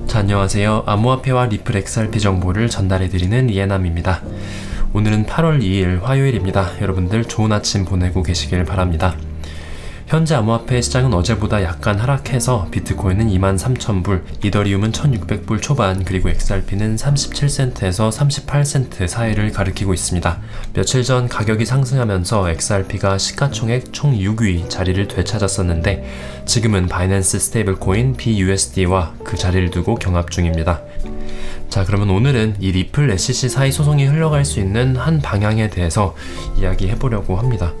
자, 안녕하세요. 암호화폐와 리플 XRP 정보를 전달해드리는 이해남입니다. 오늘은 8월 2일 화요일입니다. 여러분들 좋은 아침 보내고 계시길 바랍니다. 현재 암호화폐 시장은 어제보다 약간 하락해서 비트코인은 23,000불, 이더리움은 1,600불 초반, 그리고 XRP는 37센트에서 38센트 사이를 가리키고 있습니다. 며칠 전 가격이 상승하면서 XRP가 시가총액 총 6위 자리를 되찾았었는데 지금은 바이낸스 스테이블 코인 BUSD와 그 자리를 두고 경합 중입니다. 자, 그러면 오늘은 이 리플 SEC 사이 소송이 흘러갈 수 있는 한 방향에 대해서 이야기해보려고 합니다.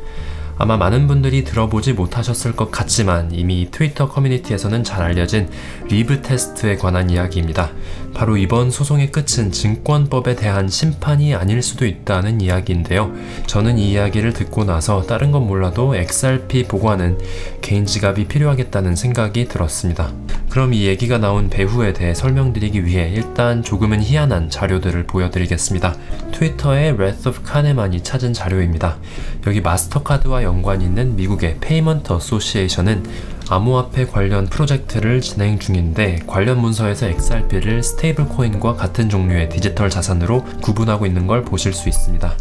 아마 많은 분들이 들어보지 못하셨을 것 같지만 이미 트위터 커뮤니티에서는 잘 알려진 리브 테스트에 관한 이야기입니다. 바로 이번 소송의 끝은 증권법에 대한 심판이 아닐 수도 있다는 이야기인데요. 저는 이 이야기를 듣고 나서 다른 건 몰라도 XRP 보관은 개인 지갑이 필요하겠다는 생각이 들었습니다. 그럼 이 얘기가 나온 배후에 대해 설명드리기 위해 일단 조금은 희한한 자료들을 보여드리겠습니다. 트위터의 Wrath of Kahneman이 찾은 자료입니다. 여기 마스터카드와 연관이 있는 미국의 페이먼트 어소시에이션은 암호화폐 관련 프로젝트를 진행 중인데 관련 문서에서 XRP를 스테이블 코인과 같은 종류의 디지털 자산으로 구분하고 있는 걸 보실 수 있습니다.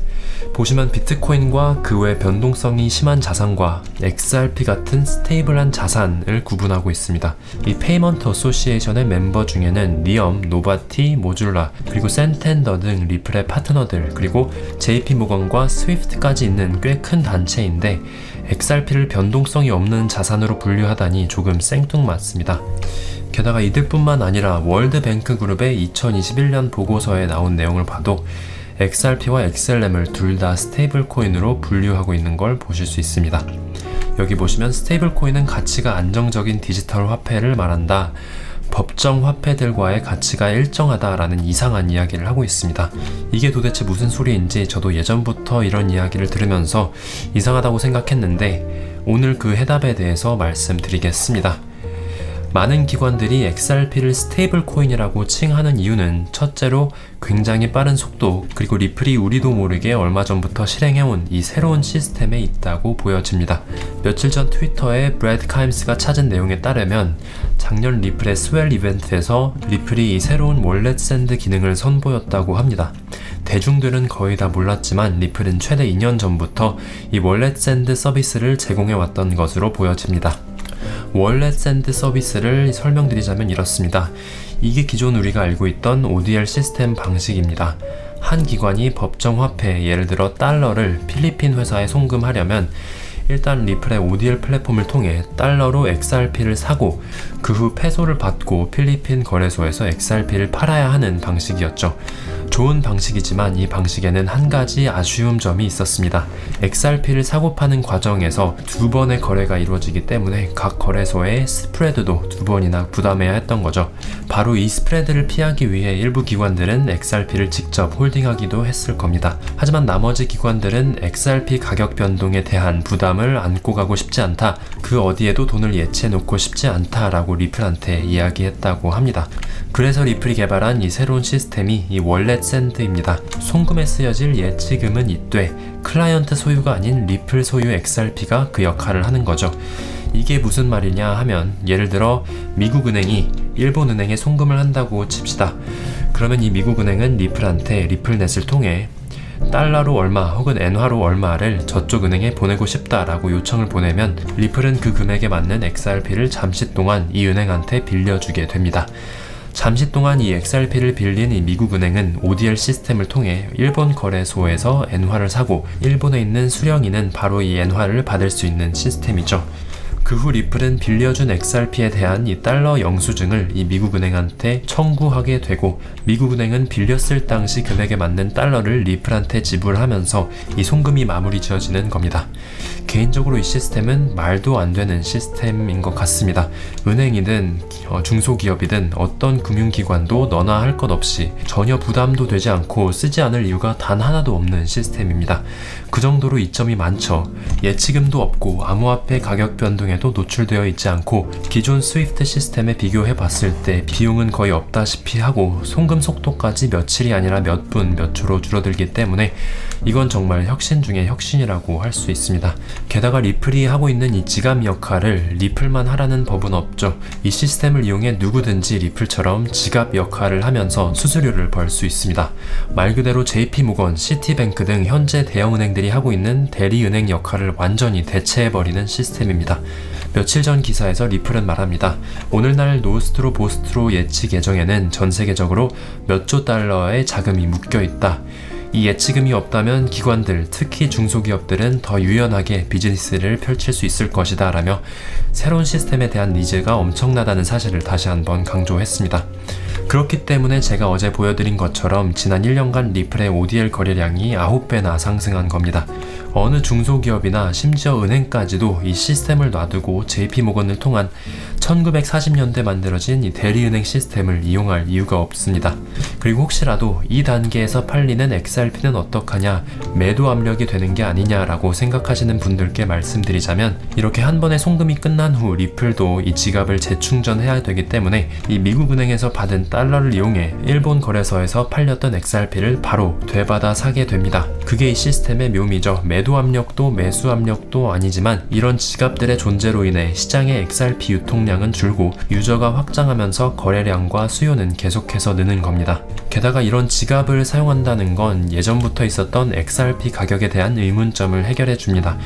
보시면 비트코인과 그 외 변동성이 심한 자산과 XRP 같은 스테이블한 자산을 구분하고 있습니다. 이 페이먼트 어소시에이션의 멤버 중에는 니엄, 노바티, 모줄라, 그리고 센텐더 등 리플의 파트너들, 그리고 JP모건과 스위프트까지 있는 꽤 큰 단체인데 XRP를 변동성이 없는 자산으로 분류하다니 조금 생뚱맞습니다. 게다가 이들뿐만 아니라 월드뱅크 그룹의 2021년 보고서에 나온 내용을 봐도 XRP와 XLM을 둘 다 스테이블 코인으로 분류하고 있는 걸 보실 수 있습니다. 여기 보시면 스테이블 코인은 가치가 안정적인 디지털 화폐를 말한다. 법정 화폐들과의 가치가 일정하다라는 이상한 이야기를 하고 있습니다. 이게 도대체 무슨 소리인지 저도 예전부터 이런 이야기를 들으면서 이상하다고 생각했는데 오늘 그 해답에 대해서 말씀드리겠습니다. 많은 기관들이 XRP를 스테이블 코인이라고 칭하는 이유는 첫째로 굉장히 빠른 속도, 그리고 리플이 우리도 모르게 얼마 전부터 실행해온 이 새로운 시스템에 있다고 보여집니다. 며칠 전 트위터에 브래드 카임스가 찾은 내용에 따르면 작년 리플의 스웰 이벤트에서 리플이 이 새로운 월렛 샌드 기능을 선보였다고 합니다. 대중들은 거의 다 몰랐지만 리플은 최대 2년 전부터 이 월렛 샌드 서비스를 제공해왔던 것으로 보여집니다. 월렛 샌드 서비스를 설명드리자면 이렇습니다. 이게 기존 우리가 알고 있던 ODL 시스템 방식입니다. 한 기관이 법정 화폐, 예를 들어 달러를 필리핀 회사에 송금하려면 일단 리플의 ODL 플랫폼을 통해 달러로 XRP를 사고 그 후 페소를 받고 필리핀 거래소에서 XRP를 팔아야 하는 방식이었죠. 좋은 방식이지만 이 방식에는 한 가지 아쉬운 점이 있었습니다. XRP를 사고 파는 과정에서 두 번의 거래가 이루어지기 때문에 각 거래소의 스프레드도 두 번이나 부담해야 했던 거죠. 바로 이 스프레드를 피하기 위해 일부 기관들은 XRP를 직접 홀딩하기도 했을 겁니다. 하지만 나머지 기관들은 XRP 가격 변동에 대한 부담을 안고 가고 싶지 않다, 그 어디에도 돈을 예치해 놓고 싶지 않다라고 리플한테 이야기했다고 합니다. 그래서 리플이 개발한 이 새로운 시스템이 이 월렛 샌드입니다. 송금에 쓰여질 예치금은 이때 클라이언트 소유가 아닌 리플 소유 XRP가 그 역할을 하는 거죠. 이게 무슨 말이냐 하면 예를 들어 미국은행이 일본은행에 송금을 한다고 칩시다. 그러면 이 미국은행은 리플한테 리플넷을 통해 달러로 얼마 혹은 엔화로 얼마를 저쪽 은행에 보내고 싶다라고 요청을 보내면 리플은 그 금액에 맞는 XRP를 잠시 동안 이 은행한테 빌려주게 됩니다. 잠시 동안 이 XRP를 빌린 이 미국은행은 ODL 시스템을 통해 일본 거래소에서 엔화를 사고 일본에 있는 수령인은 바로 이 엔화를 받을 수 있는 시스템이죠. 그 후 리플은 빌려준 XRP에 대한 이 달러 영수증을 이 미국은행한테 청구하게 되고 미국은행은 빌렸을 당시 금액에 맞는 달러를 리플한테 지불하면서 이 송금이 마무리 지어지는 겁니다. 개인적으로 이 시스템은 말도 안 되는 시스템인 것 같습니다. 은행이든 중소기업이든 어떤 금융기관도 너나 할 것 없이 전혀 부담도 되지 않고 쓰지 않을 이유가 단 하나도 없는 시스템입니다. 그 정도로 이점이 많죠. 예치금도 없고 암호화폐 가격 변동에 비용에도 노출되어 있지 않고 기존 스위프트 시스템에 비교해 봤을 때 비용은 거의 없다시피 하고 송금 속도까지 며칠이 아니라 몇 분, 몇 초로 줄어들기 때문에 이건 정말 혁신 중의 혁신이라고 할 수 있습니다. 게다가 리플이 하고 있는 이 지갑 역할을 리플만 하라는 법은 없죠. 이 시스템을 이용해 누구든지 리플처럼 지갑 역할을 하면서 수수료를 벌 수 있습니다. 말 그대로 JP모건, 시티뱅크 등 현재 대형은행들이 하고 있는 대리은행 역할을 완전히 대체해버리는 시스템입니다. 며칠 전 기사에서 리플은 말합니다. 오늘날 노스트로 보스트로 예치 계정에는 전 세계적으로 몇 조 달러의 자금이 묶여있다. 이 예치금이 없다면 기관들, 특히 중소기업들은 더 유연하게 비즈니스를 펼칠 수 있을 것이다 라며 새로운 시스템에 대한 니즈가 엄청나다는 사실을 다시 한번 강조했습니다. 그렇기 때문에 제가 어제 보여드린 것처럼 지난 1년간 리플의 ODL 거래량이 9배나 상승한 겁니다. 어느 중소기업이나 심지어 은행까지도 이 시스템을 놔두고 JP모건을 통한 1940년대 만들어진 이 대리은행 시스템을 이용할 이유가 없습니다. 그리고 혹시라도 이 단계에서 팔리는 XRP는 어떡하냐, 매도 압력이 되는 게 아니냐라고 생각하시는 분들께 말씀드리자면 이렇게 한 번의 송금이 끝난 후 리플도 이 지갑을 재충전해야 되기 때문에 이 미국 은행에서 받은 달러를 이용해 일본 거래소에서 팔렸던 XRP를 바로 되받아 사게 됩니다. 그게 이 시스템의 묘미죠. 매도 압력도 매수 압력도 아니지만 이런 지갑들의 존재로 인해 시장의 XRP 유통량은 줄고 유저가 확장하면서 거래량과 수요는 계속해서 느는 겁니다. 게다가 이런 지갑을 사용한다는 건 예전부터 있었던 XRP 가격에 대한 의문점을 해결해 줍니다.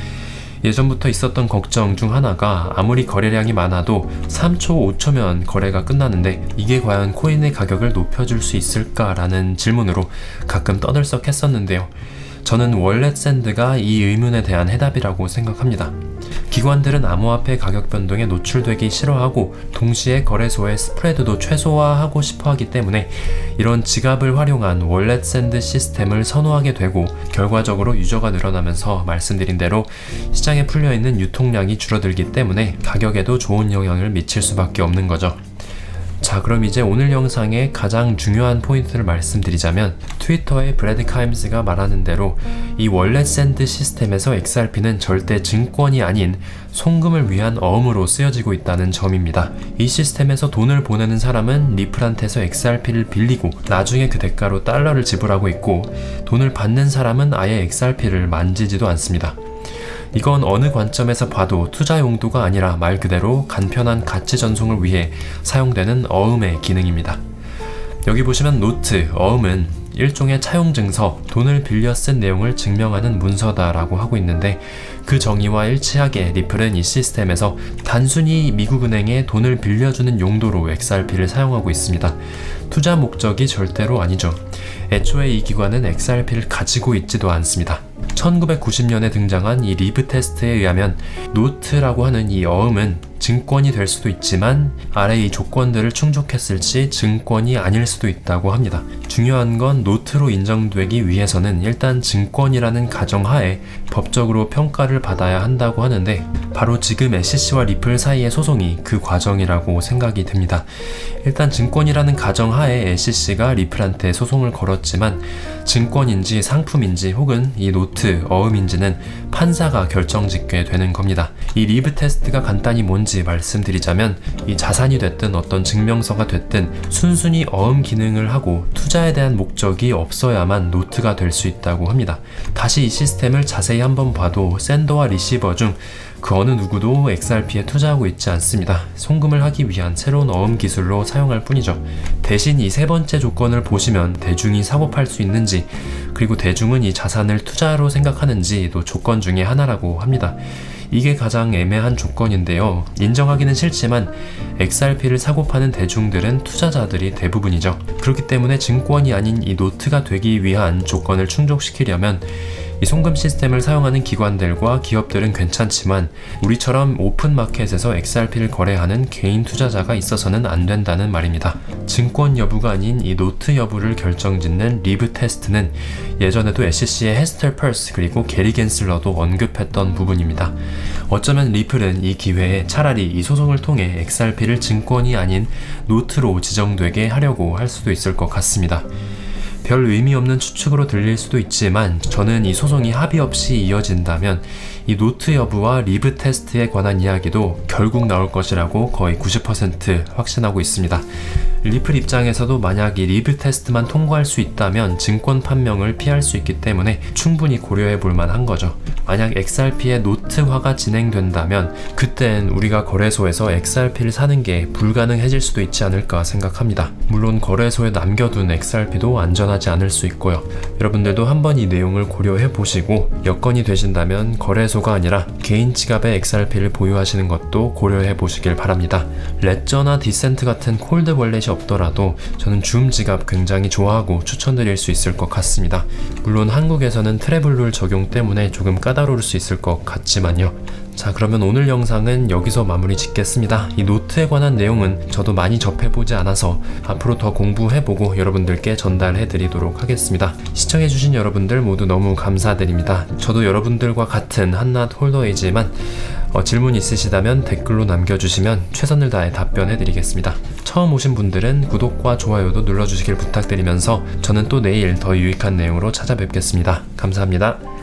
예전부터 있었던 걱정 중 하나가 아무리 거래량이 많아도 3초, 5초면 거래가 끝나는데 이게 과연 코인의 가격을 높여줄 수 있을까라는 질문으로 가끔 떠들썩했었는데요. 저는 월렛 샌드가 이 의문에 대한 해답이라고 생각합니다. 기관들은 암호화폐 가격 변동에 노출되기 싫어하고 동시에 거래소의 스프레드도 최소화하고 싶어 하기 때문에 이런 지갑을 활용한 월렛 샌드 시스템을 선호하게 되고 결과적으로 유저가 늘어나면서 말씀드린 대로 시장에 풀려있는 유통량이 줄어들기 때문에 가격에도 좋은 영향을 미칠 수밖에 없는 거죠. 자, 그럼 이제 오늘 영상의 가장 중요한 포인트를 말씀드리자면 트위터의 브래드 카임스가 말하는 대로 이 월렛 샌드 시스템에서 XRP는 절대 증권이 아닌 송금을 위한 어음으로 쓰여지고 있다는 점입니다. 이 시스템에서 돈을 보내는 사람은 리플한테서 XRP를 빌리고 나중에 그 대가로 달러를 지불하고 있고 돈을 받는 사람은 아예 XRP를 만지지도 않습니다. 이건 어느 관점에서 봐도 투자 용도가 아니라 말 그대로 간편한 가치 전송을 위해 사용되는 어음의 기능입니다. 여기 보시면 노트, 어음은 일종의 차용 증서, 돈을 빌려 쓴 내용을 증명하는 문서다라고 하고 있는데 그 정의와 일치하게 리플은 이 시스템에서 단순히 미국 은행에 돈을 빌려주는 용도로 XRP를 사용하고 있습니다. 투자 목적이 절대로 아니죠. 애초에 이 기관은 XRP를 가지고 있지도 않습니다. 1990년에 등장한 이 리브 테스트에 의하면 노트라고 하는 이 어음은 증권이 될 수도 있지만 아래 이 조건들을 충족했을 시 증권이 아닐 수도 있다고 합니다. 중요한 건 노트로 인정되기 위해서는 일단 증권이라는 가정하에 법적으로 평가를 받아야 한다고 하는데 바로 지금 SEC와 리플 사이의 소송이 그 과정이라고 생각이 듭니다. 일단 증권이라는 가정하에 SEC가 리플한테 소송을 걸었지만 증권인지 상품인지 혹은 이 노트, 어음인지는 판사가 결정짓게 되는 겁니다. 이 리브 테스트가 간단히 뭔지 말씀드리자면 이 자산이 됐든 어떤 증명서가 됐든 순순히 어음 기능을 하고 투자에 대한 목적이 없어야만 노트가 될 수 있다고 합니다. 다시 이 시스템을 자세히 한번 봐도 샌더와 리시버 중 그 어느 누구도 XRP에 투자하고 있지 않습니다. 송금을 하기 위한 새로운 어음 기술로 사용할 뿐이죠. 대신 이 세 번째 조건을 보시면 대중이 사고 팔 수 있는지 그리고 대중은 이 자산을 투자로 생각하는지도 조건 중에 하나라고 합니다. 이게 가장 애매한 조건인데요. 인정하기는 싫지만 XRP를 사고 파는 대중들은 투자자들이 대부분이죠. 그렇기 때문에 증권이 아닌 이 노트가 되기 위한 조건을 충족시키려면 이 송금 시스템을 사용하는 기관들과 기업들은 괜찮지만 우리처럼 오픈마켓에서 XRP를 거래하는 개인 투자자가 있어서는 안 된다는 말입니다. 증권 여부가 아닌 이 노트 여부를 결정짓는 리브 테스트는 예전에도 SEC의 헤스터 펄스 그리고 게리 겐슬러도 언급했던 부분입니다. 어쩌면 리플은 이 기회에 차라리 이 소송을 통해 XRP를 증권이 아닌 노트로 지정되게 하려고 할 수도 있을 것 같습니다. 별 의미 없는 추측으로 들릴 수도 있지만 저는 이 소송이 합의 없이 이어진다면 이 노트 여부와 리브 테스트에 관한 이야기도 결국 나올 것이라고 거의 90% 확신하고 있습니다. 리플 입장에서도 만약 이 리브 테스트만 통과할 수 있다면 증권 판명을 피할 수 있기 때문에 충분히 고려해 볼 만한 거죠. 만약 XRP의 노트화가 진행된다면 그땐 우리가 거래소에서 XRP를 사는 게 불가능해질 수도 있지 않을까 생각합니다. 물론 거래소에 남겨둔 XRP도 안전하지 않을 수 있고요. 여러분들도 한번 이 내용을 고려해 보시고 여건이 되신다면 거래소가 아니라 개인 지갑에 XRP를 보유하시는 것도 고려해 보시길 바랍니다. 레저나 디센트 같은 콜드 월렛이 없더라도 저는 줌 지갑 굉장히 좋아하고 추천드릴 수 있을 것 같습니다. 물론 한국에서는 트래블 룰 적용 때문에 조금 까다로울 수 있을 것 같지만요. 자, 그러면 오늘 영상은 여기서 마무리 짓겠습니다. 이 노트에 관한 내용은 저도 많이 접해보지 않아서 앞으로 더 공부해보고 여러분들께 전달해드리도록 하겠습니다. 시청해주신 여러분들 모두 너무 감사드립니다. 저도 여러분들과 같은 한낱 홀더이지만 질문 있으시다면 댓글로 남겨주시면 최선을 다해 답변해드리겠습니다. 처음 오신 분들은 구독과 좋아요도 눌러주시길 부탁드리면서 저는 또 내일 더 유익한 내용으로 찾아뵙겠습니다. 감사합니다.